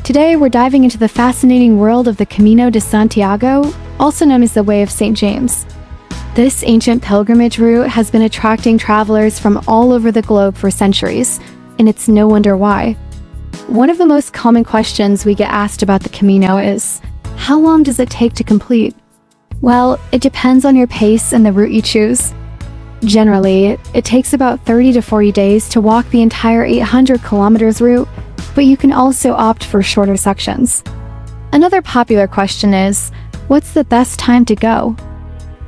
Today, we're diving into the fascinating world of the Camino de Santiago, also known as the Way of St. James. This ancient pilgrimage route has been attracting travelers from all over the globe for centuries, and it's no wonder why. One of the most common questions we get asked about the Camino is, how long does it take to complete? Well, it depends on your pace and the route you choose. Generally, it takes about 30 to 40 days to walk the entire 800 kilometers route, but you can also opt for shorter sections. Another popular question is, what's the best time to go?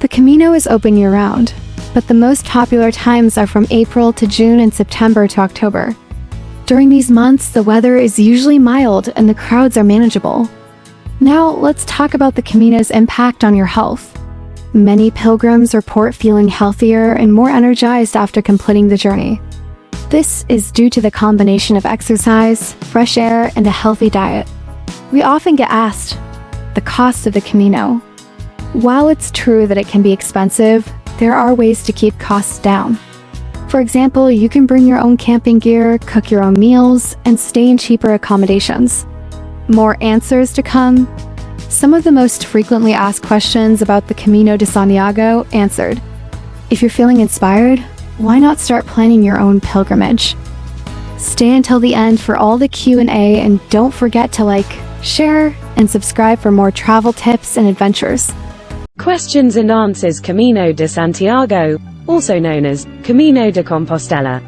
The Camino is open year-round, but the most popular times are from April to June and September to October. During these months, the weather is usually mild and the crowds are manageable. Now, let's talk about the Camino's impact on your health. Many pilgrims report feeling healthier and more energized after completing the journey. This is due to the combination of exercise, fresh air, and a healthy diet. We often get asked, the cost of the Camino. While it's true that it can be expensive, there are ways to keep costs down. For example, you can bring your own camping gear, cook your own meals, and stay in cheaper accommodations. More answers to come. Some of the most frequently asked questions about the Camino de Santiago answered. If you're feeling inspired, why not start planning your own pilgrimage? Stay until the end for all the Q&A and don't forget to like, share, and subscribe for more travel tips and adventures. Questions and answers. Camino de Santiago, also known as Camino de Compostela.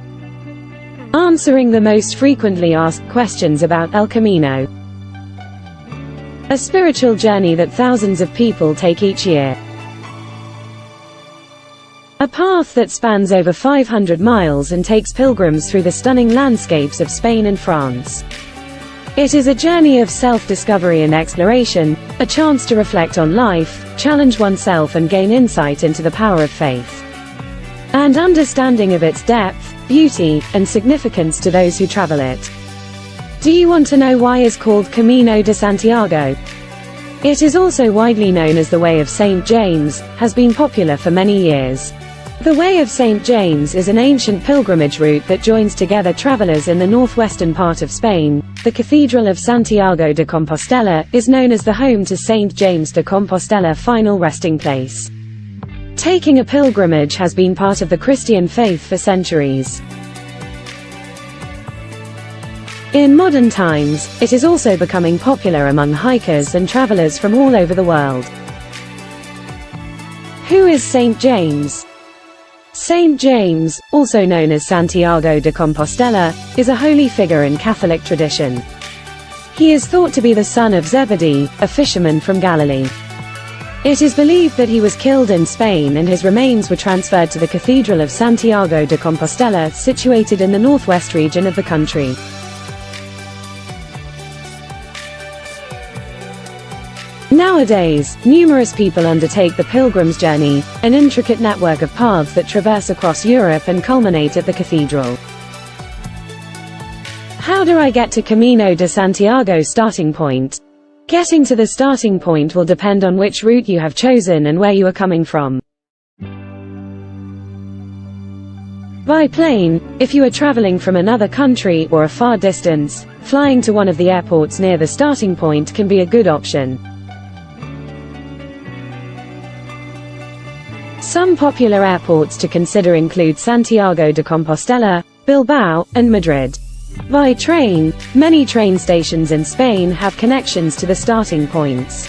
Answering the most frequently asked questions about El Camino. A spiritual journey that thousands of people take each year. A path that spans over 500 miles and takes pilgrims through the stunning landscapes of Spain and France. It is a journey of self-discovery and exploration, a chance to reflect on life, challenge oneself and gain insight into the power of faith and understanding of its depth, beauty, and significance to those who travel it. Do you want to know why it's called Camino de Santiago? It is also widely known as the Way of St. James, has been popular for many years. The Way of St. James is an ancient pilgrimage route that joins together travelers in the northwestern part of Spain. The Cathedral of Santiago de Compostela is known as the home to St. James de Compostela final resting place. Taking a pilgrimage has been part of the Christian faith for centuries. In modern times, it is also becoming popular among hikers and travelers from all over the world. Who is St. James? St. James, also known as Santiago de Compostela, is a holy figure in Catholic tradition. He is thought to be the son of Zebedee, a fisherman from Galilee. It is believed that he was killed in Spain and his remains were transferred to the Cathedral of Santiago de Compostela, situated in the northwest region of the country. Nowadays, numerous people undertake the pilgrim's journey, an intricate network of paths that traverse across Europe and culminate at the cathedral. How do I get to Camino de Santiago starting point? Getting to the starting point will depend on which route you have chosen and where you are coming from. By plane, if you are traveling from another country or a far distance, flying to one of the airports near the starting point can be a good option. Some popular airports to consider include Santiago de Compostela, Bilbao, and Madrid. By train, many train stations in Spain have connections to the starting points.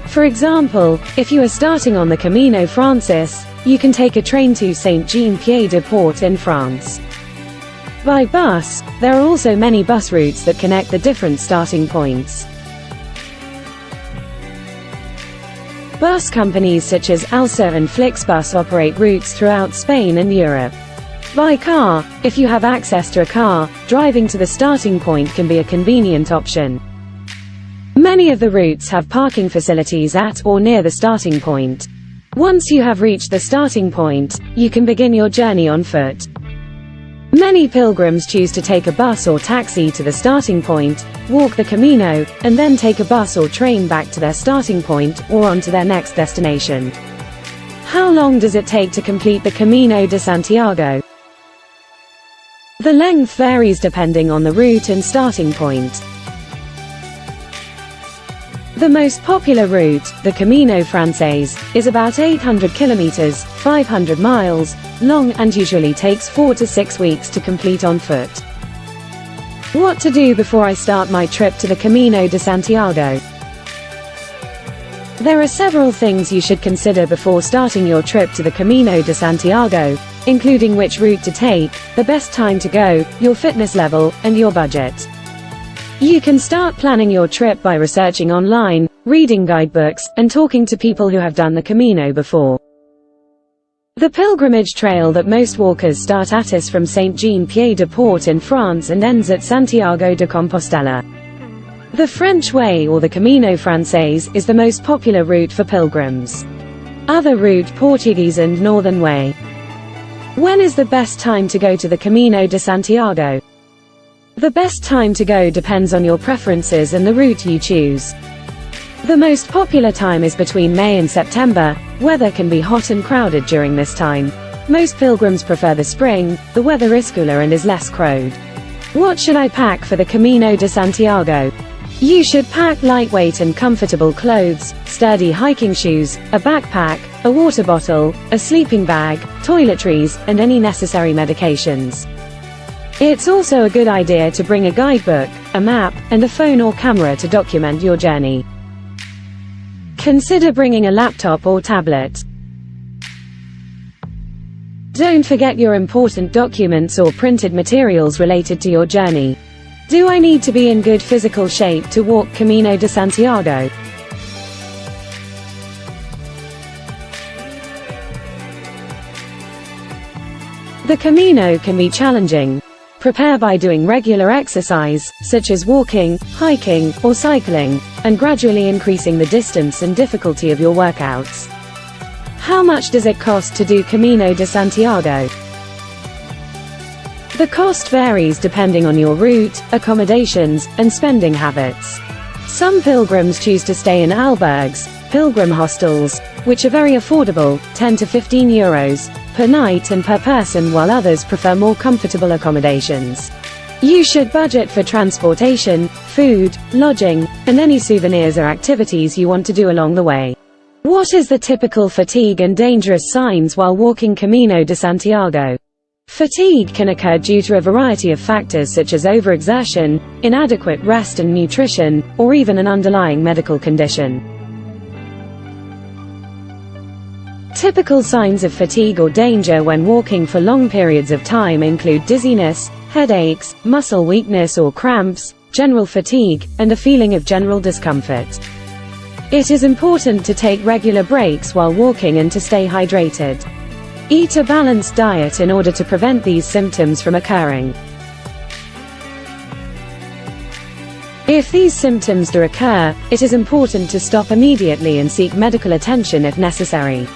For example, if you are starting on the Camino Francés, you can take a train to Saint-Jean-Pied-de-Port in France. By bus, there are also many bus routes that connect the different starting points. Bus companies such as Alsa and Flixbus operate routes throughout Spain and Europe. By car, if you have access to a car, driving to the starting point can be a convenient option. Many of the routes have parking facilities at or near the starting point. Once you have reached the starting point, you can begin your journey on foot. Many pilgrims choose to take a bus or taxi to the starting point, walk the Camino, and then take a bus or train back to their starting point or on to their next destination. How long does it take to complete the Camino de Santiago? The length varies depending on the route and starting point. The most popular route, the Camino Francés, is about 800 kilometers, 500 miles, long and usually takes 4 to 6 weeks to complete on foot. What to do before I start my trip to the Camino de Santiago? There are several things you should consider before starting your trip to the Camino de Santiago, including which route to take, the best time to go, your fitness level, and your budget. You can start planning your trip by researching online, reading guidebooks, and talking to people who have done the Camino before. The pilgrimage trail that most walkers start at is from Saint-Jean-Pied-de-Port in France and ends at Santiago de Compostela. The French Way or the Camino Francés is the most popular route for pilgrims. Other route Portuguese and Northern Way. When is the best time to go to the Camino de Santiago? The best time to go depends on your preferences and the route you choose. The most popular time is between May and September. Weather can be hot and crowded during this time. Most pilgrims prefer the spring, the weather is cooler and is less crowded. What should I pack for the Camino de Santiago? You should pack lightweight and comfortable clothes, sturdy hiking shoes, a backpack, a water bottle, a sleeping bag, toiletries, and any necessary medications. It's also a good idea to bring a guidebook, a map, and a phone or camera to document your journey. Consider bringing a laptop or tablet. Don't forget your important documents or printed materials related to your journey. Do I need to be in good physical shape to walk Camino de Santiago? The Camino can be challenging. Prepare by doing regular exercise, such as walking, hiking, or cycling, and gradually increasing the distance and difficulty of your workouts. How much does it cost to do Camino de Santiago? The cost varies depending on your route, accommodations, and spending habits. Some pilgrims choose to stay in albergues, pilgrim hostels, which are very affordable, 10 to 15 euros per night and per person, while others prefer more comfortable accommodations. You should budget for transportation, food, lodging, and any souvenirs or activities you want to do along the way. What is the typical fatigue and dangerous signs while walking Camino de Santiago? Fatigue can occur due to a variety of factors such as overexertion, inadequate rest and nutrition, or even an underlying medical condition. Typical signs of fatigue or danger when walking for long periods of time include dizziness, headaches, muscle weakness or cramps, general fatigue, and a feeling of general discomfort. It is important to take regular breaks while walking and to stay hydrated. Eat a balanced diet in order to prevent these symptoms from occurring. If these symptoms do occur, it is important to stop immediately and seek medical attention if necessary.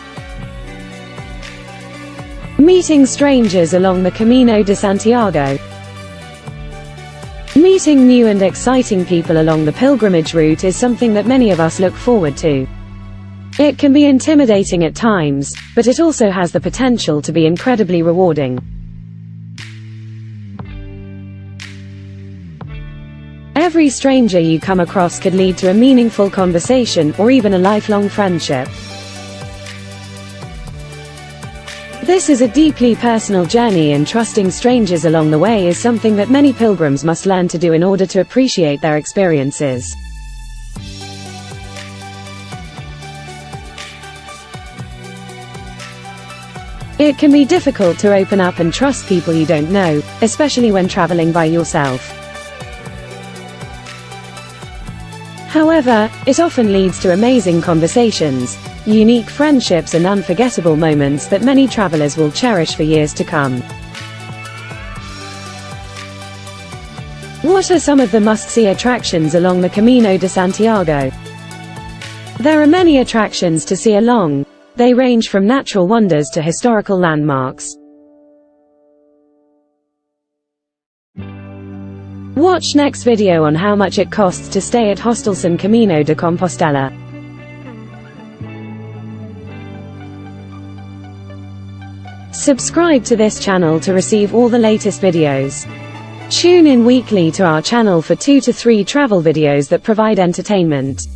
Meeting strangers along the Camino de Santiago. Meeting new and exciting people along the pilgrimage route is something that many of us look forward to. It can be intimidating at times, but it also has the potential to be incredibly rewarding. Every stranger you come across could lead to a meaningful conversation or even a lifelong friendship. This is a deeply personal journey, and trusting strangers along the way is something that many pilgrims must learn to do in order to appreciate their experiences. It can be difficult to open up and trust people you don't know, especially when traveling by yourself. However, it often leads to amazing conversations, unique friendships and unforgettable moments that many travelers will cherish for years to come. What are some of the must-see attractions along the Camino de Santiago? There are many attractions to see along. They range from natural wonders to historical landmarks. Watch next video on how much it costs to stay at hostels in Camino de Compostela. Subscribe to this channel to receive all the latest videos. Tune in weekly to our channel for 2 to 3 travel videos that provide entertainment.